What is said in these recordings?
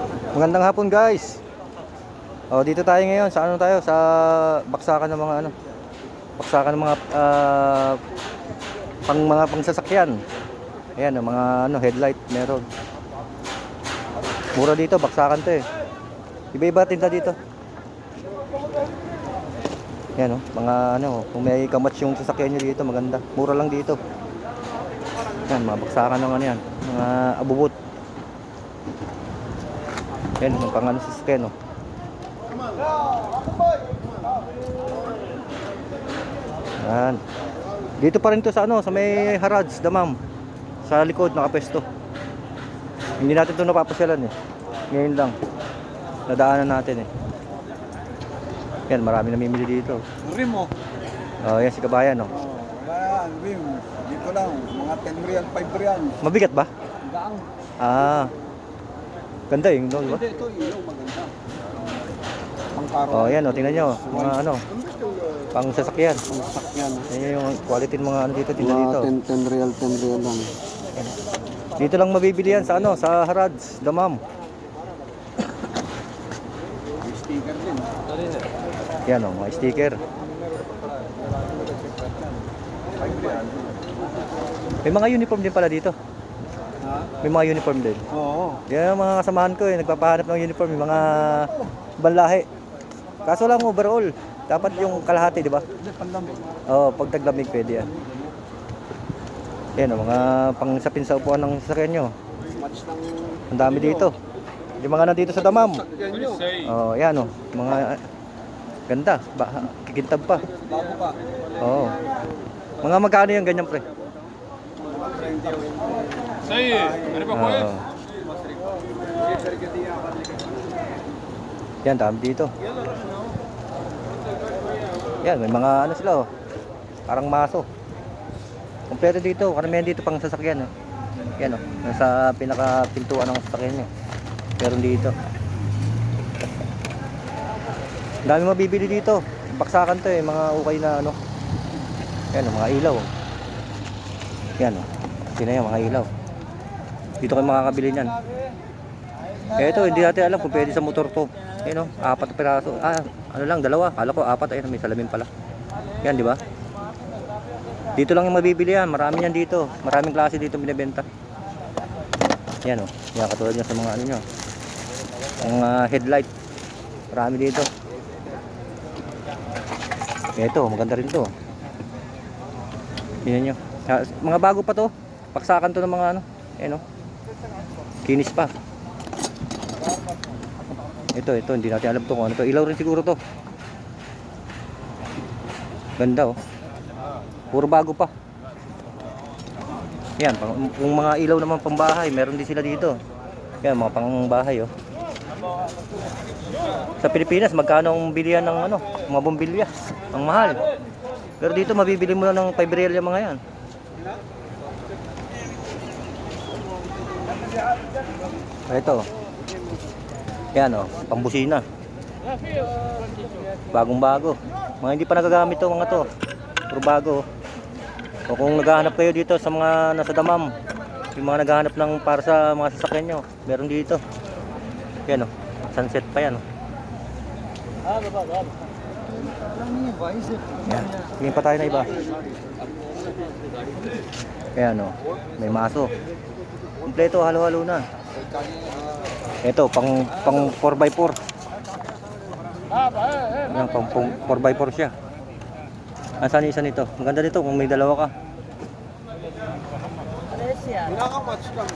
Magandang hapon guys. Oh, dito tayo ngayon sa ano tayo sa baksakan ng mga ano. Baksakan ng mga mga pangsasakyan. Ayan, mga ano headlight meron. Mura dito, baksakan 'to eh. Iba-iba tinda dito. Ayan oh, mga ano, kung may kamats yung sasakyan niyo dito, maganda. Mura lang dito. Ayan, mga baksakan ng ano yan, mga abubot. Yan, yung pang ano sa sasakyan oh. Yan. Dito pa rin to sa ano, sa may Harads, Damam. Sa likod nakapesto. Hindi natin to napapasyalan eh. Ngayon lang. Nadaanan natin eh. Yan, marami namimili dito. Rim mo. Oh, yan si Kabayan oh. Kabayan, rim. Dito lang, mga 10 real, 5 real. Mabigat ba? Gaang. Ah. Ganda yung no, di ba? Hindi, ito ilaw maganda. Pangkaro. Oh, yan oh, tingnan nyo. Mga ano, pang sasakyan. Sakyan. Yan yung quality ng mga ano dito, tinda dito. 10 real, 10 real lang. Dito lang mabibili yan sa ano, sa Harads, Damam. May sticker din. Yan oh, mga sticker. 5 real. May mga uniform din pala dito. Ha? May mga uniform din. Oo. Yan ang mga kasamahan ko eh, nagpapahanap ng uniform, yung mga banlahe. Kaso lang overall, dapat yung kalahati, di ba? Hindi, panlamig. Oo, pag taglamig pwede yan. Yan oh, mga pangsapin sa upuan ng sasakyan nyo. Match ng... Ang dami dito. Yung mga nandito sa Damam. Sakyan nyo. Oh, yan oh, mga ganda, kikintab pa. Bago pa. Oo. Mga magkano yung ganyan pre? सही है मेरे पास कोई Oo. Yan, dami dito. Yan, may mga ano sila oh. Parang maso. Kompleto dito, karamihan dito pang sasakyan oh. Yan oh, nasa pinaka-pintuan ng sasakyan niyo. Meron dito. Ang dami mabibili dito. Baksakan to eh, mga ukay na ano. Yan oh, mga ilaw oh. Yan oh. Sino yan, mga ilaw. Dito kayo makakabili niyan. Ito, hindi natin alam kung pwede sa motor to. Ayun oh, 4 piraso. Ah, ano lang, 2. Kala ko 4, ayun, may salamin pala. Yan, di ba? Dito lang yung mabibili yan. Marami yan dito. Maraming klase dito binebenta. Yan oh. Yan, katulad yan sa mga ano nyo. Mga headlight. Marami dito. Ito, maganda rin to. Tingnan nyo. Mga bago pa to. Paksakan to ng mga ano. Ayun oh. Kinis pa. Ito, hindi natin alam to kung ano to. Ilaw rin siguro to. Ganda oh. Puro bago pa. Yan, kung mga ilaw naman pang bahay, meron din sila dito. Yan, mga pang bahay oh. Sa Pilipinas, magkano ang bilihan ng ano, mga bombilya? Ang mahal. Pero dito mabibili mo lang ng 5 real yung mga yan. Ito. Yan oh, pambusina. Bagong-bago. Mga hindi pa nagagamit to mga to. Pero bago. O kung naghahanap kayo dito sa mga nasa Damam, yung mga naghahanap ng para sa mga sasakyan nyo, meron dito. Yan oh, sunset pa yan oh. Yan, tingin pa tayo na iba. Ayan oh, may maso. Kompleto, halo-halo na. Ito, pang 4x4. Yan, pang 4x4 siya. Asan isa nito? Maganda dito kung may dalawa ka. Pinaka-match lang.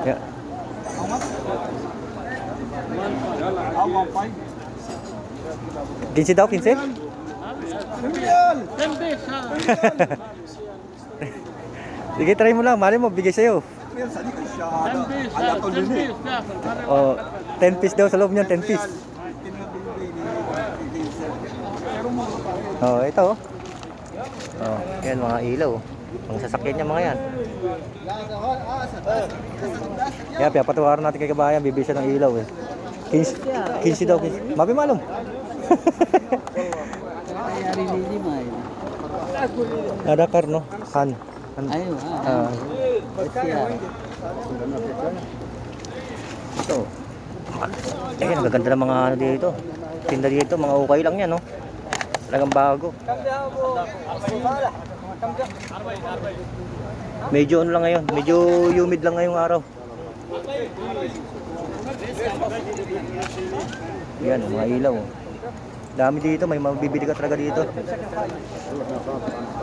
Yeah. Ang 1.5. 15 daw, 15? Real! Sige, try mo lang. Mali mo, bigay sa'yo. Real sa likod siya. Ala to lini. Oh, 10 piece daw sa loob niyan, 10 piece. Oh, ito oh. Oh, yan mga ilaw. Ang sasakyan niya mga yan. Kaya pinapatawan natin kay Kabayan, bibili siya ng ilaw eh. 15 daw, 15. Mabi malum. Ada karno, Han. Ayo, Ito. Ayan, ang gaganda ng mga ano dito. Tinda dito, mga ukay lang yan, no? Talagang bago. Medyo ano lang ngayon, medyo humid lang ngayong araw. Yan, mga ilaw. Dami dito, may mabibili ka talaga dito.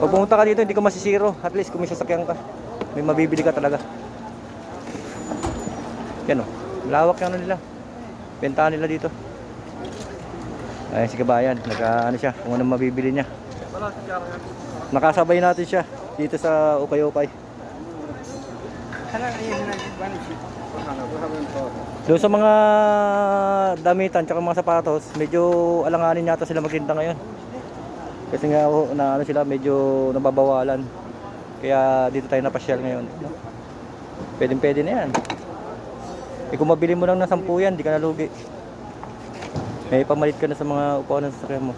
Pag pumunta ka dito, hindi ka masisiro. At least kung may sasakyan ka, may mabibili ka talaga. Yan o, lawak yung ano nila. Bentahan nila dito. Ayan si kabayan, ano siya, kung anong mabibili niya. Nakasabay natin siya dito sa ukay-ukay. Doon sa mga damitan tsaka mga sapatos, medyo alanganin yata sila magtinda ngayon. Kasi nga na ano sila, medyo nababawalan. Kaya dito tayo napasyal ngayon. Pwede na yan. Eh kung mabili mo lang ng 10 yan, di ka nalugi. May pamalit ka na sa mga upuan ng sasakyan mo.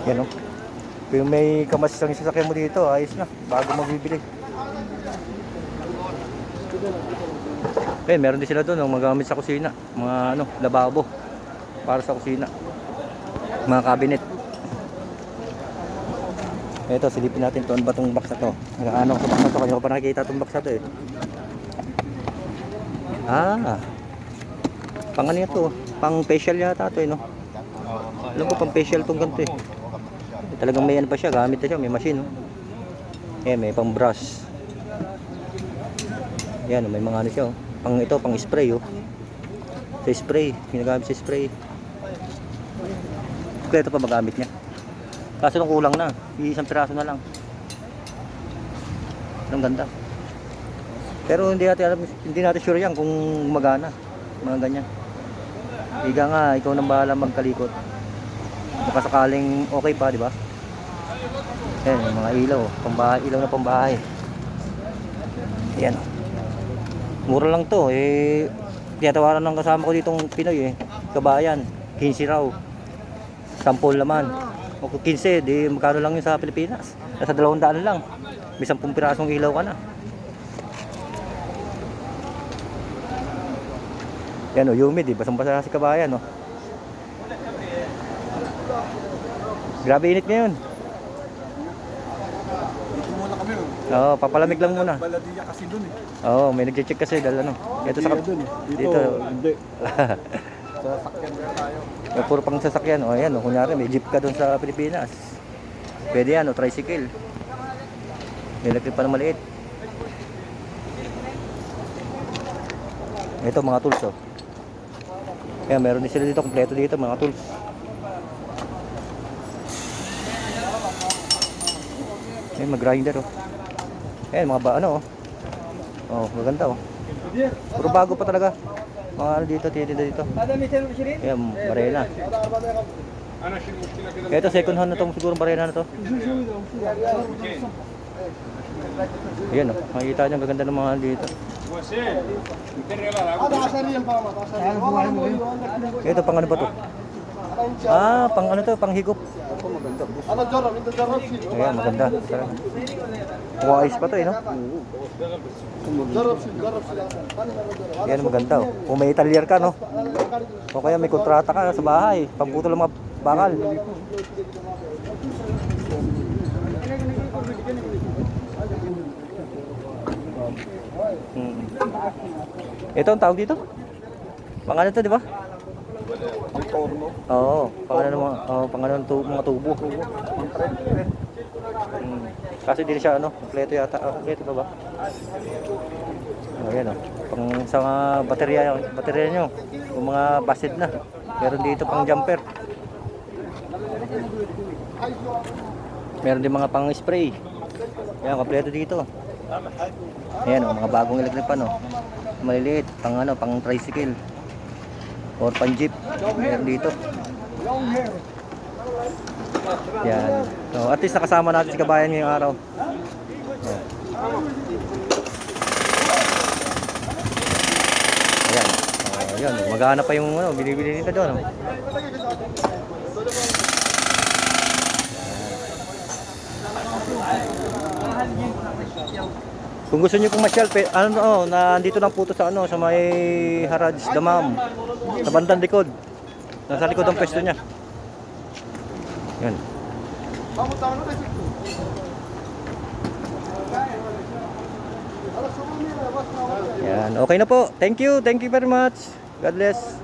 Yan o. Kung may kamasis lang yung sasakyan mo dito, ayos na. Bago mabibili. Eh, meron din sila doon ng magamit sa kusina. Mga ano, lababo. Para sa kusina. Mga cabinet. Ito, silipin natin ito. Ano ba itong box na ito? Ano sa box na ito? Kanya ko pa nakikita itong box na ito eh. Pang ano ito? Pang facial yata ito eh, no? Alam ko, pang facial itong ganito eh. Talagang may ano pa siya, gamit na siya, may machine, no? Eh, may pang brush. Yan, may mga ano siya, oh. Pang ito, pang spray, oh. Sa spray, ginagamit sa spray. Kaya ito pa magamit niya. Kaso nung kulang na, isang piraso na lang. Ang ganda. Pero hindi natin sure yan kung magana. Mga ganyan. Higa nga, ikaw nang bahala magkalikot. Baka sakaling okay pa, di ba? Ayan, mga ilaw, pambahay, ilaw na pambahay. Ayan. Mura lang to, eh. Tinatawaran ng kasama ko ditong Pinoy, eh. Kabayan, 15 raw. 10 laman. O 15, di magkano lang yun sa Pilipinas. Nasa 200 lang. May 10 pirasong ilaw ka na. Yan o, humid, eh. Basang-basa si kabayan, o. Grabe init ngayon. Dito muna kami. Oo, papalamig lang muna. Baladiya kasi dun eh. Oo, may nagche-check kasi dahil ano. Ito sa Dun eh. dito. Hindi. Sasakyan na tayo. May puro pang sasakyan. O ayan, o, kunyari may jeep ka doon sa Pilipinas. Pwede yan, o tricycle. May electric pa na maliit. Ito mga tools, o. Kaya meron din sila dito, kompleto dito mga tools. Ayan, mag-grinder, o. Ayan, mga ano, o. Oh, maganda, o. Puro bago pa talaga. Mga ano dito, titinda dito. Ayan, barena. Kaya ito, second hand na itong siguro barena na to. Ayan, o. Makikita nyo, maganda ng mga ano dito. Ito, pang ano ba to? Pang ano to, pang higop. Ayan, maganda. Ayos pa to eh, no? Ayan, maganda, oh. Kung may italyer ka, no? O kaya may kontrata ka sa bahay, pagputol ng mga bakal. Ito ang tawag dito? Pang ano to, di ba? Ang torno. Oo, pang ano mga, pang ano mga tubo. Kasi hindi siya ano, kompleto yata. Kompleto pa ba? Ayan o. Pang sa mga baterya nyo. Kung mga busted na. Meron dito pang jumper. Meron din mga pang spray. Ayan, kompleto dito. Ayan o, mga bagong electric pan o. Maliliit, pang ano, pang tricycle. Or pang jeep. Meron dito. Yan. So, at least nakasama natin si kabayan ngayong araw. Ayan. Ayan. Magana pa yung ano, binibili nito doon. Kung gusto niyo pong masyal, nandito lang po to sa sa may Haraj Damam. Sa bandang likod. Nasa likod ang pwesto niya. Yan. Yan, okay na po. Thank you very much. God bless.